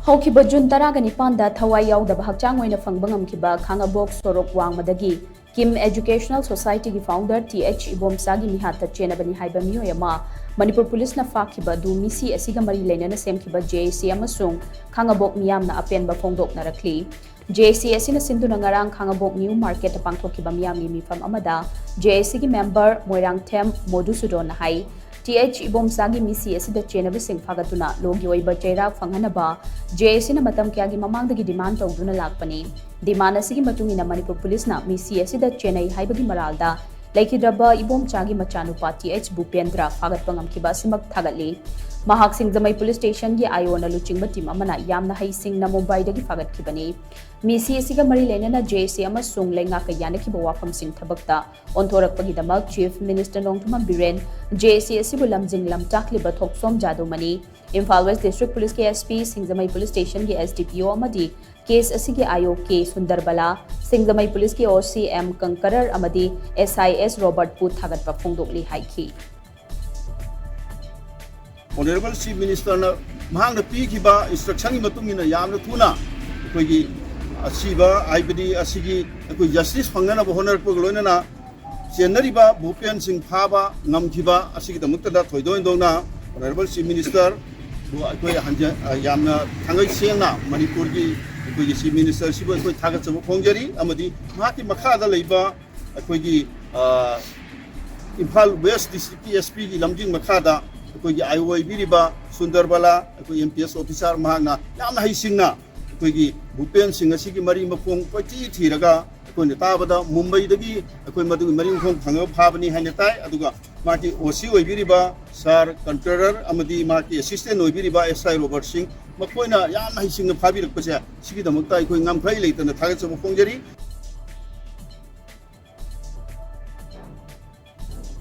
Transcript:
ꯍꯧꯈꯤꯕ ꯖꯨꯟ 19ꯗ ꯊꯋꯥꯏ ꯌꯥꯎꯗꯕ ꯍꯛꯆꯥꯡ ꯑꯣꯏꯅ ꯐꯪꯕ ꯉꯝꯈꯤꯕ ꯈꯥꯡꯉꯕꯣꯛ ꯁꯣꯔꯣꯛ ꯋꯥꯡꯃꯗꯒꯤ ꯀꯤꯝ एजुकेशनल सोसाइटी फाउंडर TH इबोमसागी मिहात चेनबनी हाइबा मियोय अमा मणिपुर पुलिस न फाखिबा दु मिसी असिगा मरी लेनना सेमखिबा JAC अमसुंग खांगबोक मियामना अपेनबा फोंदोकनरखली JAC असिना सिंधुना ngarang खांगबोक न्यू मार्केट पांगथोकिबा मियामनी मिफम अमदा JAC की मेंबर मोइरांग थेम मोदुसुदोन हाई TH इबोमसागी मिसी असिदा चेनब सिंग फागतुना लोगी ओइबा चैराक फंगनबा JAC न मतम क्यागी ममांगदगी डिमांड तौदुना लाकपनी डिमांड असिगी मतुंगिना मणिपुर पुलिस न मिसी असिदा चेन्नई हाइबगी मरालदा लेखिद्रबा इबोमचागी मचानुपा TH भूपेंद्र फागतपा ngamkiba सिमक थागतली महाक सिंगजमई पुलिस स्टेशन की आयोना लुचिंगबा टीम अमना यामना हई सिंगना मुंबईदगी फागतखिबनी मिसी असिगा मरी लेनना JAC अमसुंग लेंगा का यानखिबा वाफम सिंग थबकता ओंथोरकपगिदमक चीफ मिनिस्टर नोंगथुमा बिरेन JAC असिबु लमजिंग लमटाखलिबा Thoksom Jadumani Imphal West district police के SP सिंगजमई पुलिस स्टेशन के SDPO अमदी केस असिगे आयो के सुंदरबला सिंगजमई पुलिस के OCM कंकरर अमदी SIS रॉबर्ट पू थागतपा फोंदोकली हाइखी Honorable Chief Minister na mahang pighiba instruction ni matungina yamna thuna akoigi asiba aibadi asigi akoi justice phangana ba honor ko loina na chenariba Bhupen Singh phaba ngamkhiba asigi damukta da thoidoi dongna Honorable Chief Minister bu akoi hanja yamna thangai sengna Manipur gi akoi Chief Minister sibo akoi thagat chabu khongjari amadi mahati makha da leiba akoi gi Imphal West District SP gi lamjing makha da अकोगी आईओई बिरिबा सुंदरबला अकोगी MPS officer महागना यामना हाइसिंगना अकोगी भूपेन सिंह असिगी मरी मखोंग पची थीरगा अकोने ताबदा मुंबईदगी अकोई मदु मरी मखोंग फंग फाबनी हाइने ताई अदुगा माकी OC ओइबिरिबा सर कंट्रोलर अमदी माकी असिस्टेंट ओइबिरिबा SI रॉबर्ट सिंह मखोइना यामना हाइसिंगना फाबिरकपसे सिगिदमक्ता अकोई ngamkhai leitana थागत चमु खोंजरी